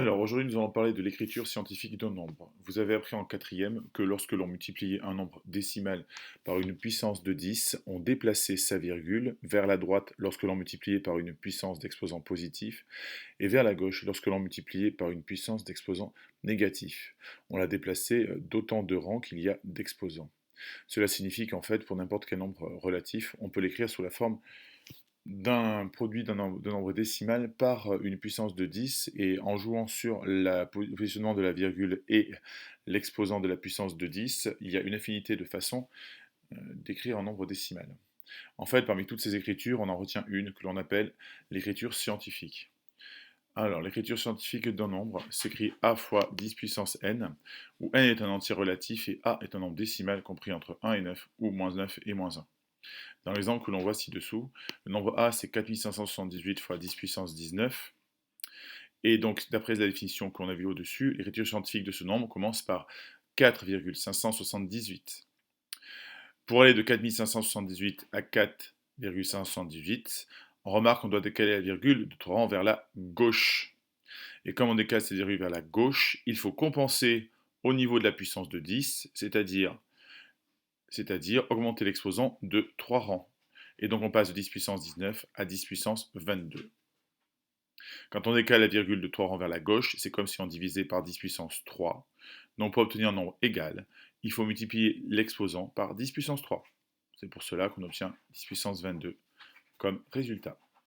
Alors aujourd'hui, nous allons parler de l'écriture scientifique d'un nombre. Vous avez appris en quatrième que lorsque l'on multipliait un nombre décimal par une puissance de 10, on déplaçait sa virgule vers la droite lorsque l'on multipliait par une puissance d'exposant positif et vers la gauche lorsque l'on multipliait par une puissance d'exposant négatif. On l'a déplacé d'autant de rangs qu'il y a d'exposants. Cela signifie qu'en fait, pour n'importe quel nombre relatif, on peut l'écrire sous la forme d'un produit de nombre décimal par une puissance de 10 et en jouant sur le positionnement de la virgule et l'exposant de la puissance de 10, il y a une infinité de façons d'écrire un nombre décimal. En fait, parmi toutes ces écritures, on en retient une que l'on appelle l'écriture scientifique. Alors, l'écriture scientifique d'un nombre s'écrit a fois 10 puissance n, où n est un entier relatif et a est un nombre décimal compris entre 1 et 9, ou moins 9 et moins 1. Dans l'exemple que l'on voit ci-dessous, le nombre A c'est 4578 fois 10 puissance 19. Et donc, d'après la définition qu'on a vue au-dessus, l'écriture scientifique de ce nombre commence par 4,578. Pour aller de 4578 à 4,578, on remarque qu'on doit décaler la virgule de 3 rangs vers la gauche. Et comme on décale cette virgule vers la gauche, il faut compenser au niveau de la puissance de 10, c'est-à-dire augmenter l'exposant de 3 rangs. Et donc on passe de 10 puissance 19 à 10 puissance 22. Quand on décale la virgule de 3 rangs vers la gauche, c'est comme si on divisait par 10 puissance 3. Donc pour obtenir un nombre égal, il faut multiplier l'exposant par 10 puissance 3. C'est pour cela qu'on obtient 10 puissance 22 comme résultat.